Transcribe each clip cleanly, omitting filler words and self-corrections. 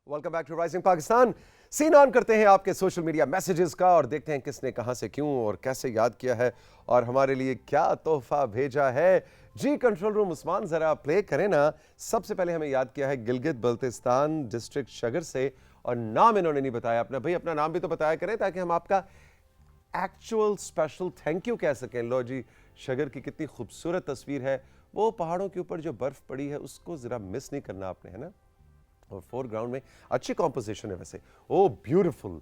Welcome back to rising Pakistan. Scene on करते हैं आपके सोशल मीडिया मैसेजेस का और देखते हैं किसने कहां से क्यों और कैसे याद किया है और हमारे लिए क्या तोहफा भेजा है। जी कंट्रोल रूम उस्मान जरा प्ले करें ना। सबसे पहले हमें याद किया है गिलगित बल्तिस्तान डिस्ट्रिक्ट शगर से और नाम इन्होंने नहीं बताया अपना। भाई अपना नाम भी तो बताया करें ताकि हम आपका एक्चुअल स्पेशल थैंक यू कह सकें। लो जी, शगर की कितनी खूबसूरत तस्वीर है। वो पहाड़ों के ऊपर जो बर्फ पड़ी है उसको जरा मिस नहीं करना आपने, है ना। और फोरग्राउंड में अच्छी कॉम्पोजिशन है वैसे। ओ ब्यूटीफुल,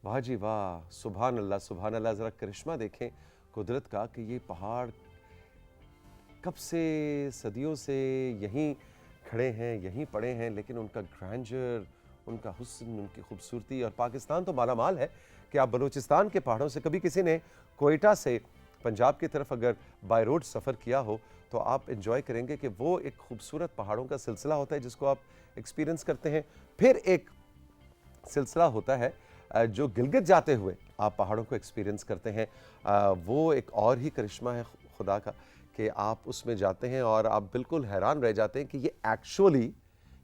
वाह जी वाह, सुभान अल्लाह सुभान अल्लाह। जरा करिश्मा देखें कुदरत का कि ये पहाड़ कब से सदियों से यहीं खड़े हैं, यहीं पड़े हैं, लेकिन उनका ग्रैंडर, उनका हुस्न, उनकी खूबसूरती। और पाकिस्तान तो मालामाल है कि आप बलूचिस्तान के पहाड़ों से, कभी किसी ने कोयटा से पंजाब की तरफ अगर बाय रोड सफ़र किया हो तो आप एंजॉय करेंगे कि वो एक खूबसूरत पहाड़ों का सिलसिला होता है जिसको आप एक्सपीरियंस करते हैं। फिर एक सिलसिला होता है जो गिलगित जाते हुए आप पहाड़ों को एक्सपीरियंस करते हैं। वो एक और ही करिश्मा है खुदा का कि आप उसमें जाते हैं और आप बिल्कुल हैरान रह जाते हैं कि ये एक्चुअली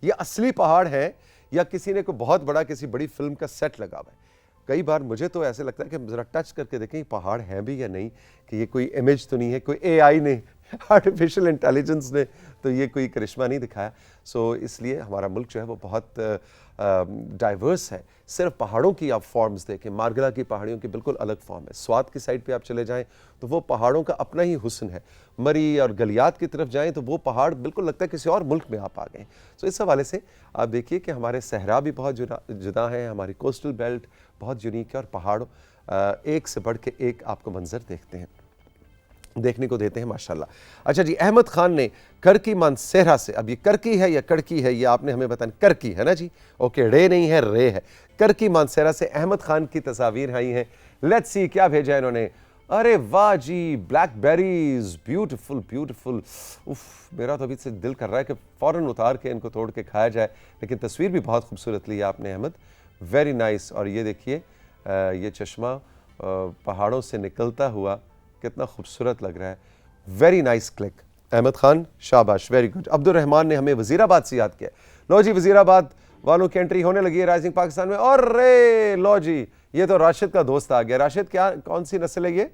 ये असली पहाड़ है या किसी ने कोई बहुत बड़ा किसी बड़ी फिल्म का सेट लगा हुआ है। कई बार मुझे तो ऐसे लगता है कि ज़रा टच करके देखें पहाड़ हैं भी या नहीं, कि ये कोई इमेज तो नहीं है, कोई एआई ने, आर्टिफिशियल इंटेलिजेंस ने तो ये कोई करिश्मा नहीं दिखाया। सो इसलिए हमारा मुल्क जो है वो बहुत डाइवर्स है। सिर्फ पहाड़ों की आप फॉर्म्स देखें, मारगला की पहाड़ियों की बिल्कुल अलग फॉर्म है। स्वात की साइड पे आप चले जाएं तो वो पहाड़ों का अपना ही हुस्न है। मरी और गलियात की तरफ जाएं तो वो पहाड़ बिल्कुल लगता है किसी और मुल्क में आप आ गए। सो इस हवाले से आप देखिए कि हमारे सहरा भी बहुत जुदा हैं, हमारी कोस्टल बेल्ट बहुत यूनिक है और पहाड़ एक से बढ़ के एक आपको मंजर देखने को देते हैं माशाल्लाह। अच्छा जी, अहमद खान ने करकी मानसेरा से, अब ये करकी है या कड़की है ये आपने हमें बताना। करकी है ना जी, ओके, रे नहीं है रे है। करकी मानसेरा से अहमद खान की तस्वीर आई हैं। लेट्स सी क्या भेजा है इन्होंने। अरे वाह जी, ब्लैकबेरीज, ब्यूटीफुल ब्यूटीफुल। उफ, मेरा तो अभी से दिल कर रहा है कि फ़ौरन उतार के इनको तोड़ के खाया जाए, लेकिन तस्वीर भी बहुत खूबसूरत ली है आपने अहमद, वेरी नाइस। और ये देखिए ये चश्मा पहाड़ों से निकलता हुआ कितना खूबसूरत लग रहा है। Very nice click Ahmed Khan, शाबाश, वेरी गुड। अब्दुल रहमान ने हमें वजीराबाद से याद किया। लो जी, वजीराबाद वालों की एंट्री होने लगी है राइजिंग पाकिस्तान में। और रे लो जी, ये तो राशिद का दोस्त आ गया। राशिद, क्या कौन सी नस्ल है ये?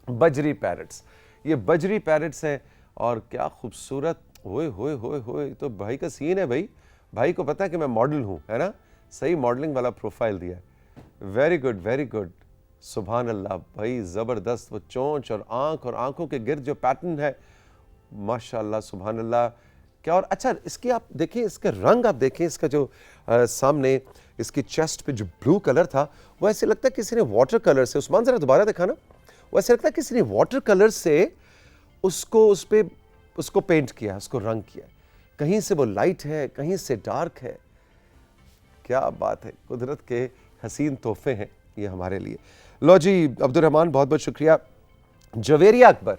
बजरी पैरट्स। ये बजरी पैरट्स हैं और क्या खूबसूरत। होए होए होए होए, तो भाई का सीन है। भाई को पता है कि मैं मॉडल हूँ, है ना, सही मॉडलिंग वाला प्रोफाइल दिया है। वेरी गुड वेरी गुड, सुभान अल्लाह भाई, ज़बरदस्त। वो चोंच और आंखों के गिर्द जो पैटर्न है, माशाल्लाह सुभान अल्लाह, क्या। और अच्छा, इसकी आप देखें, इसका रंग आप देखें, इसका जो सामने इसकी चेस्ट पे जो ब्लू कलर था वो ऐसे लगता है किसी ने वाटर कलर से, उस्मान ज़रा दोबारा दिखाना, वो ऐसे लगता है किसी ने वाटर कलर से उसको पेंट किया, उसको रंग किया। कहीं से वो लाइट है, कहीं से डार्क है। क्या बात है, कुदरत के हसीन तोहफे हैं ये हमारे लिए। लो जी, अब्दुल रहमान बहुत बहुत शुक्रिया। जवेरिया अकबर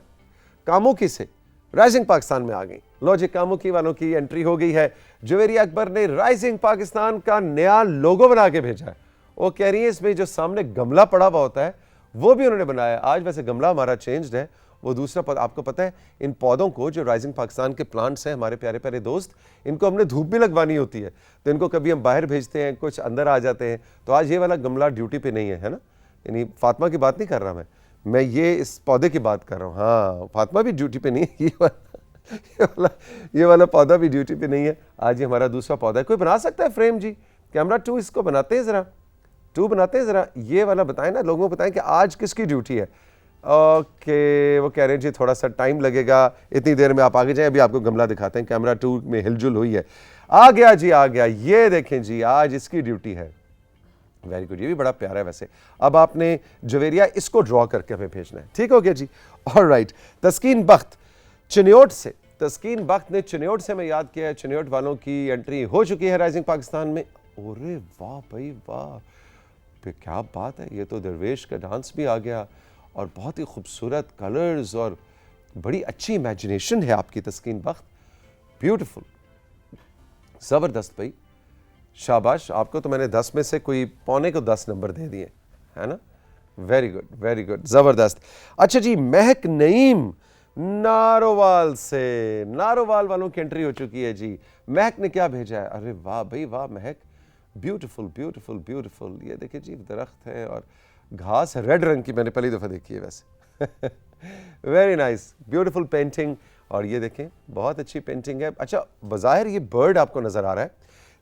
कामुकी से राइजिंग पाकिस्तान में आ गई। लो जी, कामुकी वालों की एंट्री हो गई है। जवेरिया अकबर ने राइजिंग पाकिस्तान का नया लोगो बना के भेजा है। वो कह रही है इसमें जो सामने गमला पड़ा हुआ होता है वो भी उन्होंने बनाया। आज वैसे गमला हमारा चेंज्ड है, वो दूसरा पौधा। आपको पता है इन पौधों को, जो राइजिंग पाकिस्तान के प्लांट्स हैं हमारे प्यारे प्यारे दोस्त, इनको हमने धूप भी लगवानी होती है, तो इनको कभी हम बाहर भेजते हैं, कुछ अंदर आ जाते हैं। तो आज ये वाला गमला ड्यूटी पे नहीं है ना, यानी फातिमा की बात नहीं कर रहा मैं ये इस पौधे की बात कर रहा हूँ। हाँ, फातिमा भी ड्यूटी पे नहीं है, ये वाला पौधा भी ड्यूटी पे नहीं है। आज ये हमारा दूसरा पौधा है। कोई बना सकता है फ्रेम जी? कैमरा 2 इसको बनाते हैं ज़रा, 2 बनाते हैं ज़रा। ये वाला बताएं ना, लोगों को बताएं कि आज किसकी ड्यूटी है। ओके, वो कह रहे हैं जी थोड़ा सा टाइम लगेगा, इतनी देर में आप आगे जाएं, अभी आपको गमला दिखाते हैं। कैमरा 2 में हिलजुल हुई है। आ गया जी, आ गया। ये देखें जी, आज इसकी ड्यूटी है। वेरी गुड, ये भी बड़ा प्यारा है वैसे। अब आपने जवेरिया इसको ड्रॉ करके हमें भेजना है, ठीक हो गया जी। ऑलराइट, तस्कीन बख्त चिन्योट से, तस्कीन बख्त ने चिन्योट से हमें याद किया है। चिन्योट वालों की एंट्री हो चुकी है राइजिंग पाकिस्तान में। अरे वाह भाई वाह, क्या बात है, ये तो दरवेश का डांस भी आ गया और बहुत ही खूबसूरत कलर्स और बड़ी अच्छी इमेजिनेशन है आपकी तस्कीन बख्त। ब्यूटीफुल, ज़बरदस्त भाई, शाबाश। आपको तो मैंने 10 में से कोई पौने को 10 नंबर दे दिए, है ना। वेरी गुड वेरी गुड, ज़बरदस्त। अच्छा जी, महक नईम नारोवाल से, नारोवाल वालों की एंट्री हो चुकी है जी। महक ने क्या भेजा है? अरे वाह भाई वाह महक, ब्यूटीफुल ब्यूटीफुल ब्यूटीफुल। ये देखिए जी दरख्त है और घास रेड रंग की, मैंने पहली दफ़ा देखी है वैसे। Very nice, beautiful painting. और ये देखें बहुत अच्छी पेंटिंग है। अच्छा बज़ाहिर ये बर्ड आपको नज़र आ रहा है,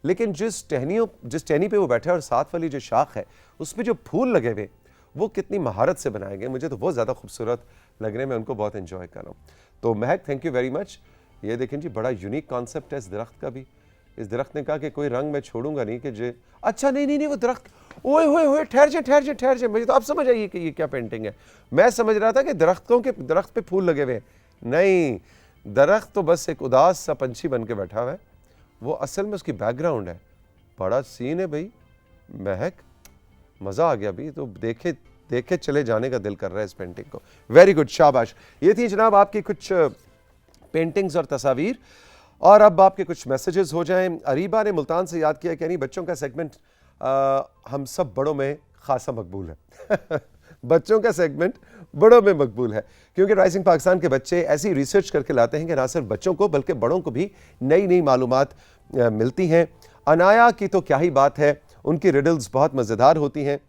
लेकिन जिस टहनी पे वो बैठा है और साथ वाली जो शाख है उसमें जो फूल लगे हुए वो कितनी महारत से बनाए गए, मुझे तो बहुत ज़्यादा खूबसूरत लग रहे हैं, मैं उनको बहुत एंजॉय कर रहा हूँ। तो महक थैंक यू वेरी मच। ये देखें जी बड़ा यूनिक कॉन्सेप्ट है इस दरख्त का भी। इस दरख्त ने कहा कि कोई रंग मैं छोड़ूंगा नहीं कि जे अच्छा नहीं नहीं नहीं वो दरख्त, ओए होए होए ठहर जा ठहर जा ठहर जा, मुझे तो अब समझ आई कि ये क्या पेंटिंग है। मैं समझ रहा था कि दरख्त पे फूल लगे हुए हैं, नहीं, दरख्त तो बस एक उदास सा पंछी बन के बैठा हुआ है, वो असल में उसकी बैकग्राउंड है। बड़ा सीन है भाई महक, मज़ा आ गया भाई। तो देखे देखे चले जाने का दिल कर रहा है इस पेंटिंग को। वेरी गुड, शाबाश। ये थी जनाब आपकी कुछ पेंटिंग्स और तस्वीर। और अब आपके कुछ मैसेजेस हो जाएं। अरीबा ने मुल्तान से याद किया कि नहीं बच्चों का सेगमेंट हम सब बड़ों में खासा मकबूल है। बच्चों का सेगमेंट बड़ों में मकबूल है क्योंकि राइजिंग पाकिस्तान के बच्चे ऐसी रिसर्च करके लाते हैं कि ना सिर्फ बच्चों को बल्कि बड़ों को भी नई नई मालूमात मिलती हैं। अनाया की तो क्या ही बात है, उनकी रिडल्स बहुत मज़ेदार होती हैं।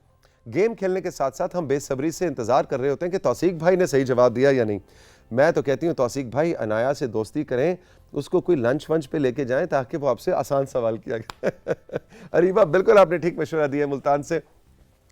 गेम खेलने के साथ साथ हम बेसब्री से इंतज़ार कर रहे होते हैं कि तौसीक भाई ने सही जवाब दिया या नहीं। मैं तो कहती हूँ तौसीक भाई अनाया से दोस्ती करें, उसको कोई लंच वंच पे लेके जाएं ताकि वो आपसे आसान सवाल किया जाए। अरीबा बिल्कुल आपने ठीक मशवरा दिया मुल्तान से।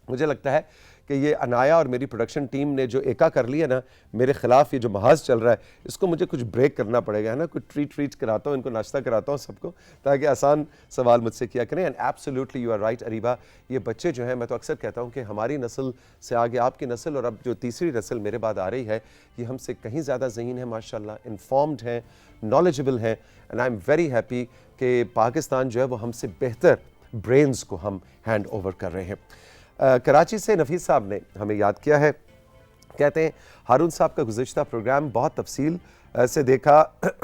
मुझे लगता है कि ये अनाया और मेरी प्रोडक्शन टीम ने जो एका कर लिया ना मेरे खिलाफ, ये जो महाज चल रहा है इसको मुझे कुछ ब्रेक करना पड़ेगा, है ना। कुछ ट्रीट कराता हूँ इनको, नाश्ता कराता हूँ सबको, ताकि आसान सवाल मुझसे किया करें। And absolutely you are right Areeba, ये बच्चे जो हैं, मैं तो अक्सर कहता हूँ कि हमारी नस्ल से आगे आपकी नस्ल और अब जो तीसरी नस्ल मेरे बाद आ रही है, ये हमसे कहीं ज़्यादा ज़हीन है माशाल्लाह, इन्फॉर्म्ड हैं, नॉलेजेबल हैं। And I am very happy कि पाकिस्तान जो है वो हमसे बेहतर ब्रेन्स को हम हैंड ओवर कर रहे हैं। कराची से नफीस साहब ने हमें याद किया है, कहते हैं हारून साहब का गुज़िश्ता प्रोग्राम बहुत तफसील से देखा,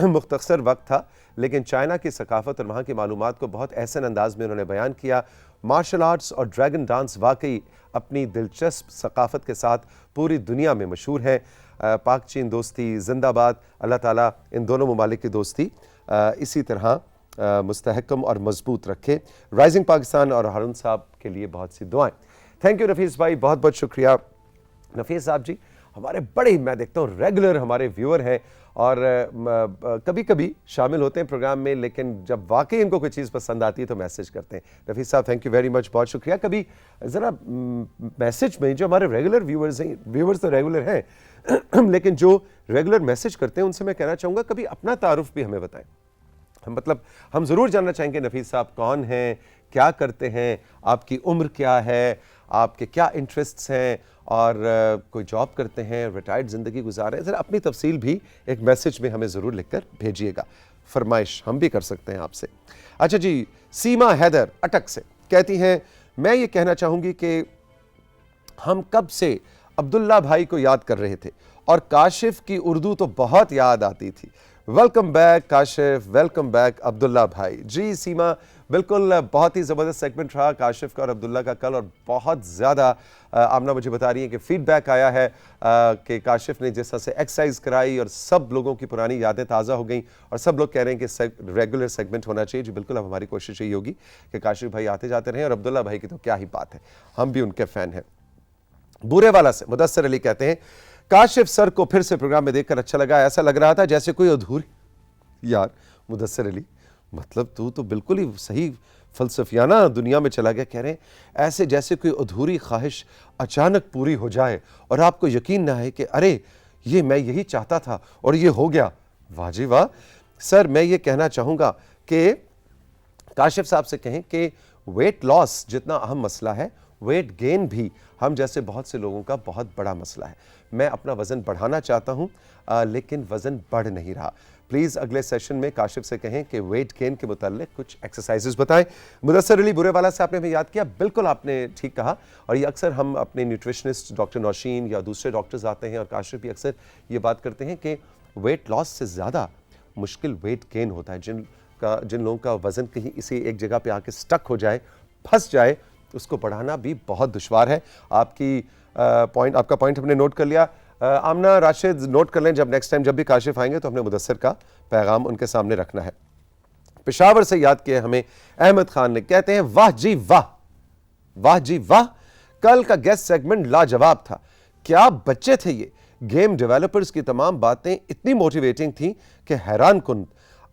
मुख्तसर वक्त था, लेकिन चाइना की सकाफ़त और वहाँ की मालूमात को बहुत एहसन अंदाज में उन्होंने बयान किया। मार्शल आर्ट्स और ड्रैगन डांस वाकई अपनी दिलचस्प सकाफ़त के साथ पूरी दुनिया में मशहूर है। पाक चीन दोस्ती जिंदाबाद, अल्लाह ताला इन दोनों ममालिक की दोस्ती इसी तरह मुस्तहकम और मजबूत रखे। राइजिंग पाकिस्तान और हारून साहब के लिए बहुत सी दुआएं। थैंक यू नफीस भाई, बहुत बहुत शुक्रिया। नफीस साहब जी हमारे बड़े ही, मैं देखता हूँ रेगुलर हमारे व्यूअर हैं और कभी कभी शामिल होते हैं प्रोग्राम में, लेकिन जब वाकई इनको कोई चीज़ पसंद आती है तो मैसेज करते हैं। नफीस साहब थैंक यू वेरी मच, बहुत शुक्रिया। कभी ज़रा मैसेज में जो हमारे रेगुलर व्यूअर्स हैं, व्यूअर्स तो रेगुलर हैं लेकिन जो रेगुलर मैसेज करते हैं उनसे मैं कहना चाहूँगा कभी अपना तारुफ भी हमें बताएं। मतलब हम ज़रूर जानना चाहेंगे नफीस साहब कौन हैं, क्या करते हैं, आपकी उम्र क्या है, आपके क्या इंटरेस्ट्स हैं, और कोई जॉब करते हैं, रिटायर्ड ज़िंदगी गुजार रहे हैं। ज़रा अपनी तफसील भी एक मैसेज में हमें ज़रूर लिखकर भेजिएगा, फरमाइश हम भी कर सकते हैं आपसे। अच्छा जी, सीमा हैदर अटक से कहती हैं, मैं ये कहना चाहूँगी कि हम कब से अब्दुल्ला भाई को याद कर रहे थे और काशिफ की उर्दू तो बहुत याद आती थी। Welcome back Kashif, welcome back Abdullah भाई। जी सीमा, बिल्कुल बहुत ही ज़बरदस्त सेगमेंट रहा काशिफ का और अब्दुल्ला का कल, और बहुत ज़्यादा आमना मुझे बता रही है कि फीडबैक आया है कि काशिफ ने जिस तरह से एक्सरसाइज कराई और सब लोगों की पुरानी यादें ताज़ा हो गई और सब लोग कह रहे हैं कि रेगुलर सेगमेंट होना चाहिए। जी बिल्कुल, अब हमारी कोशिश यही होगी कि काशिफ भाई आते जाते रहें, और अब्दुल्ला भाई की तो क्या ही बात है, हम भी उनके फ़ैन हैं। बूरेवाला से मुदस्सर अली कहते हैं, काशिफ सर को फिर से प्रोग्राम में देखकर अच्छा लगा, ऐसा लग रहा था जैसे कोई अधूरी। यार मुदस्सर अली, मतलब तू तो बिल्कुल ही सही फलसफियाना दुनिया में चला गया। कह रहे हैं ऐसे जैसे कोई अधूरी ख्वाहिश अचानक पूरी हो जाए और आपको यकीन ना है कि अरे ये मैं यही चाहता था और ये हो गया। वाह जी वाह। सर मैं ये कहना चाहूँगा कि काशिफ साहब से कहें कि वेट लॉस जितना अहम मसला है, वेट गेन भी हम जैसे बहुत से लोगों का बहुत बड़ा मसला है। मैं अपना वज़न बढ़ाना चाहता हूँ लेकिन वज़न बढ़ नहीं रहा। प्लीज़ अगले सेशन में काशिफ से कहें कि वेट गेन के मुताल्लिक कुछ एक्सरसाइजेस बताएं। मुदस्सर अली बुरेवाला से आपने हमें याद किया, बिल्कुल आपने ठीक कहा, और ये अक्सर हम अपने न्यूट्रिशनिस्ट डॉक्टर नौशीन या दूसरे डॉक्टर्स आते हैं और काशिफ भी अक्सर ये बात करते हैं कि वेट लॉस से ज़्यादा मुश्किल वेट गेन होता है। जिन लोगों का वज़न कहीं इसी एक जगह पे आके स्टक हो जाए, फंस जाए, उसको बढ़ाना भी बहुत दुश्वार है। आपका पॉइंट हमने नोट कर लिया। आमना राशिद नोट कर लें, जब नेक्स्ट टाइम जब भी काशिफ आएंगे तो हमने मुदस्सिर का पैगाम उनके सामने रखना है। पेशावर से याद किया हमें अहमद खान ने, कहते हैं वाह जी वाह, वाह जी वाह, कल का गेस्ट सेगमेंट लाजवाब था, क्या बच्चे थे ये। गेम डेवलपर्स की तमाम बातें इतनी मोटिवेटिंग थी कि हैरान कुन।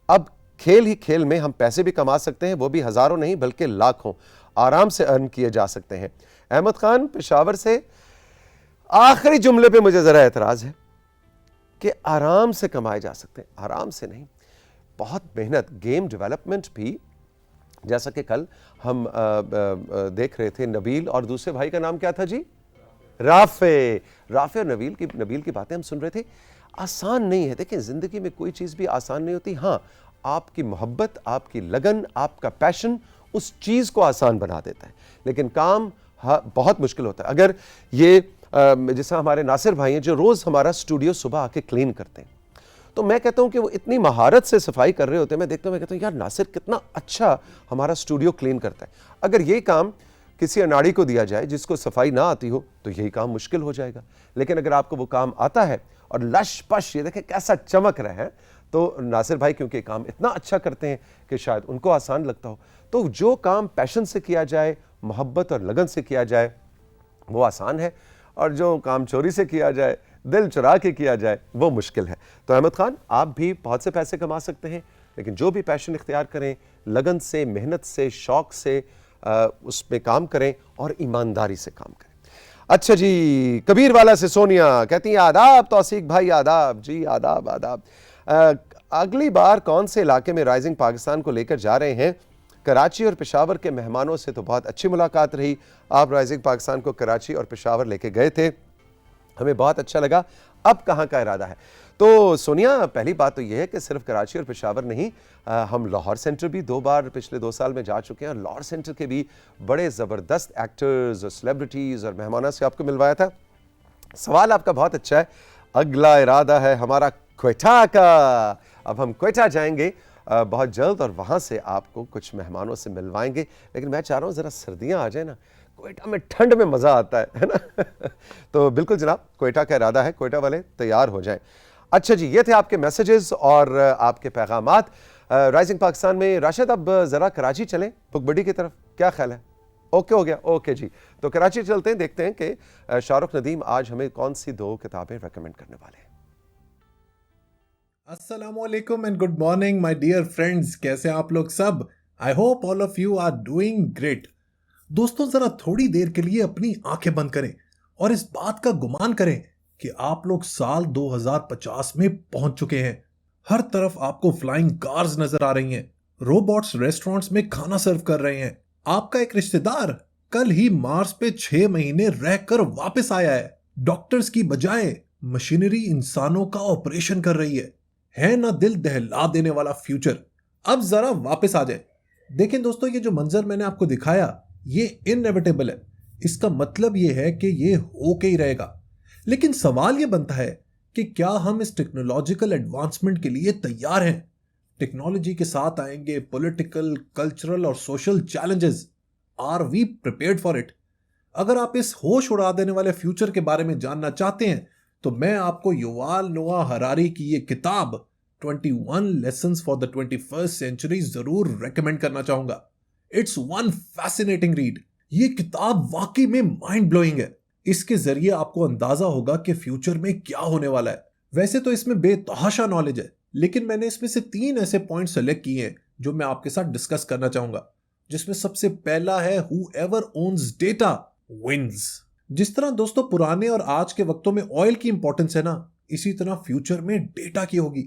अब खेल ही खेल में हम पैसे भी कमा सकते हैं, वो भी हजारों नहीं बल्कि लाखों आराम से अर्न किए जा सकते हैं। अहमद खान पेशावर से। आखिरी जुमले पे मुझे जरा एतराज है कि आराम से कमाए जा सकते हैं, आराम से नहीं, बहुत मेहनत। गेम डेवलपमेंट भी, जैसा कि कल हम देख रहे थे, नबील और दूसरे भाई का नाम क्या था जी, राफे और नबील की बातें हम सुन रहे थे। आसान नहीं है, देखिए जिंदगी में कोई चीज़ भी आसान नहीं होती। हाँ, आपकी मोहब्बत, आपकी लगन, आपका पैशन उस चीज़ को आसान बना देता है, लेकिन काम बहुत मुश्किल होता है। अगर ये जैसा हमारे नासिर भाई हैं जो रोज़ हमारा स्टूडियो सुबह आके क्लीन करते हैं, तो मैं कहता हूं कि वो इतनी महारत से सफाई कर रहे होते हैं, मैं देखता हूं, मैं कहता हूं यार नासिर कितना अच्छा हमारा स्टूडियो क्लीन करता है। अगर ये काम किसी अनाड़ी को दिया जाए जिसको सफाई ना आती हो तो यही काम मुश्किल हो जाएगा, लेकिन अगर आपको वो काम आता है और लश पश ये देखें कैसा चमक रहा है, तो नासिर भाई क्योंकि काम इतना अच्छा करते हैं कि शायद उनको आसान लगता हो। तो जो काम पैशन से किया जाए, मोहब्बत और लगन से किया जाए, वो आसान है, और जो काम चोरी से किया जाए, दिल चुरा के किया जाए, वो मुश्किल है। तो अहमद खान, आप भी बहुत से पैसे कमा सकते हैं, लेकिन जो भी पैशन इख्तियार करें, लगन से, मेहनत से, शौक से उसमें काम करें और ईमानदारी से काम करें। अच्छा जी, कबीर वाला से सोनिया कहती हैं आदाब तौसीक भाई, आदाब जी, आदाब आदाब। अगली बार कौन से इलाके में राइजिंग पाकिस्तान को लेकर जा रहे हैं? कराची और पेशावर के मेहमानों से तो बहुत अच्छी मुलाकात रही, आप राइजिंग पाकिस्तान को कराची और पेशावर लेके गए थे, हमें बहुत अच्छा लगा। अब कहाँ का इरादा है? तो सोनिया, पहली बात तो यह है कि सिर्फ कराची और पेशावर नहीं, हम लाहौर सेंटर भी 2 बार पिछले 2 साल में जा चुके हैं, और लाहौर सेंटर के भी बड़े ज़बरदस्त एक्टर्स और सेलिब्रिटीज़ और मेहमानों से आपको मिलवाया था। सवाल आपका बहुत अच्छा है। अगला इरादा है हमारा क्वेटा का। अब हम क्वेटा जाएंगे बहुत जल्द, और वहाँ से आपको कुछ मेहमानों से मिलवाएंगे, लेकिन मैं चाह रहा हूँ ज़रा सर्दियाँ आ जाए ना, क्वेटा में ठंड में मज़ा आता है ना। तो बिल्कुल जनाब, क्वेटा का इरादा है, क्वेटा वाले तैयार हो जाएं। अच्छा जी, ये थे आपके मैसेजेस और आपके पैगामात राइजिंग पाकिस्तान में। राशिद, अब ज़रा कराची चलें, बुकबडी की तरफ, क्या ख्याल है? ओके हो गया, ओके जी। तो कराची चलते हैं, देखते हैं कि शाहरुख नदीम आज हमें कौन सी 2 किताबें रेकमेंड करने वाले हैं। Assalamualaikum and good morning my dear friends, कैसे आप लोग सब? I hope all of you are doing great. दोस्तों, जरा थोड़ी देर के लिए अपनी आंखें बंद करें और इस बात का गुमान करें कि आप लोग साल 2050 में पहुंच चुके हैं। हर तरफ आपको फ्लाइंग कार्स नजर आ रही हैं, रोबोट्स रेस्टोरेंट्स में खाना सर्व कर रहे हैं। आपका एक रिश्तेदार कल ही मार्स पे 6 महीने रहकर वापस आया है। डॉक्टर्स की बजाय मशीनरी इंसानों का ऑपरेशन कर रही है ना दिल दहला देने वाला फ्यूचर। अब जरा वापस आ जाए। देखें दोस्तों, ये जो मंजर मैंने आपको दिखाया, ये इनएविटेबल है। इसका मतलब ये है कि ये होके ही रहेगा। लेकिन सवाल ये बनता है कि क्या हम इस टेक्नोलॉजिकल एडवांसमेंट के लिए तैयार हैं? टेक्नोलॉजी के साथ आएंगे पॉलिटिकल, कल्चरल और social challenges. Are we prepared for it? अगर आप इस होश उड़ा देने वाले फ्यूचर के बारे में जानना चाहते हैं, तो मैं आपको युवाल नोआ हरारी की ये किताब 21 Lessons for the 21st Century जरूर रेकमेंड करना चाहूंगा। It's one fascinating read. ये किताब वाकई में माइंड ब्लोइंग है। इसके जरिए आपको अंदाजा होगा कि फ्यूचर में क्या होने वाला है। वैसे तो इसमें बेतहाशा नॉलेज है, लेकिन मैंने इसमें से 3 ऐसे पॉइंट सेलेक्ट किए हैं जो मैं आपके साथ डिस्कस करना चाहूंगा। जिसमें सबसे पहला है whoever owns data wins। जिस तरह दोस्तों पुराने और आज के वक्तों में ऑयल की इंपॉर्टेंस है ना, इसी तरह फ्यूचर में डेटा की होगी।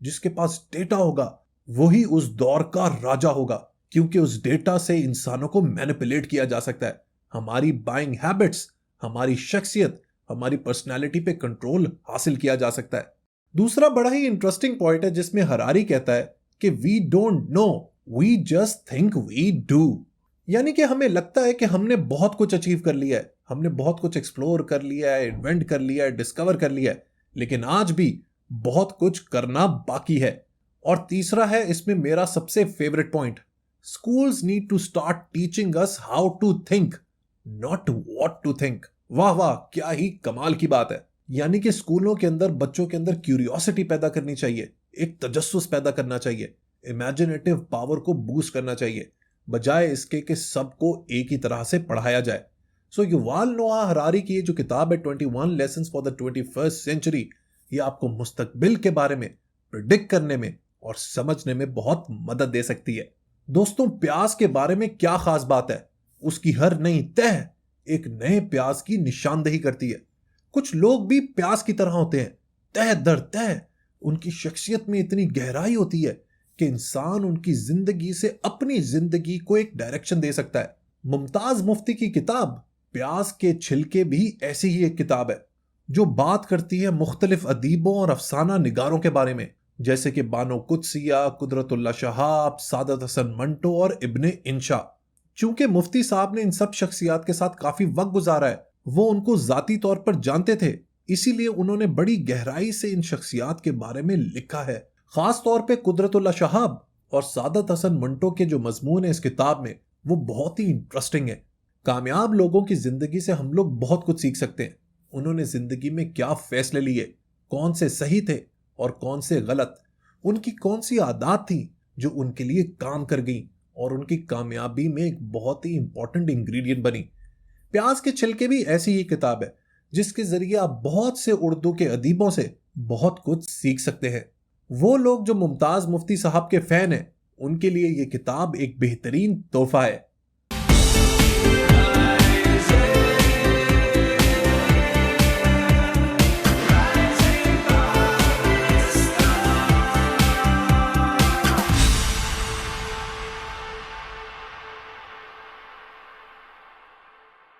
जिसके पास डेटा होगा वही उस दौर का राजा होगा, क्योंकि उस डेटा से इंसानों को मैनिपुलेट किया जा सकता है। हमारी बाइंग हैबिट्स, हमारी शख्सियत, हमारी पर्सनालिटी पे कंट्रोल हासिल किया जा सकता है। दूसरा बड़ा ही इंटरेस्टिंग पॉइंट है जिसमें हरारी कहता है कि we don't know, we just think we do. यानी कि हमें लगता है कि हमने बहुत कुछ अचीव कर लिया है, हमने बहुत कुछ एक्सप्लोर कर लिया है, इन्वेंट कर लिया है, डिस्कवर कर लिया है, लेकिन आज भी बहुत कुछ करना बाकी है। और तीसरा है इसमें मेरा सबसे favourite point, schools need to start teaching us how to think, not what to think. वाह वाह, क्या ही कमाल की बात है। यानी कि स्कूलों के अंदर बच्चों के अंदर क्यूरियोसिटी पैदा करनी चाहिए, एक तजस्सुस पैदा करना चाहिए, इमेजिनेटिव पावर को बूस्ट करना चाहिए, बजाय इसके कि सबको एक ही तरह से पढ़ाया जाए। सो युवाल नोआ हरारी की ये जो किताब है 21 lessons for the 21st century, ये आपको मुस्तकबिल के बारे में प्रिडिक्ट करने में और समझने में बहुत मदद दे सकती है। दोस्तों, प्यास के बारे में क्या खास बात है? उसकी हर नई तह एक नए प्यास की निशानदेही करती है। कुछ लोग भी प्यास की तरह होते हैं, तह दर तह उनकी शख्सियत में इतनी गहराई होती है कि इंसान उनकी जिंदगी से अपनी जिंदगी को एक डायरेक्शन दे सकता है। मुमताज मुफ्ती की किताब प्यास के छिलके भी ऐसी ही एक किताब है जो बात करती है मुख्तलिफ अदीबों और अफसाना निगारों के बारे में, जैसे कि बानो कुदसिया, कुदरतुल्लाह शहाब, सादत हसन मंटो और इब्ने इंशा। चूंकि मुफ्ती साहब ने इन सब शख्सियात के साथ काफी वक्त गुजारा है, वो उनको जाती तौर पर जानते थे, इसीलिए उन्होंने बड़ी गहराई से इन शख्सियात के बारे में लिखा है। खास तौर पे कुदरतुल्लाह शहाब और सादत हसन मंटो के जो मजमून है इस किताब में, वो बहुत ही इंटरेस्टिंग है। कामयाब लोगों की जिंदगी से हम लोग बहुत कुछ सीख सकते हैं। उन्होंने जिंदगी में क्या फैसले लिए, कौन से सही थे और कौन से गलत, उनकी कौन सी आदत थी जो उनके लिए काम कर गई और उनकी कामयाबी में एक बहुत ही इंपॉर्टेंट इंग्रेडिएंट बनी। प्याज के छिलके भी ऐसी ही किताब है जिसके जरिए आप बहुत से उर्दू के अदीबों से बहुत कुछ सीख सकते हैं। वो लोग जो मुमताज मुफ्ती साहब के फैन हैं, उनके लिए ये किताब एक बेहतरीन तोहफा है।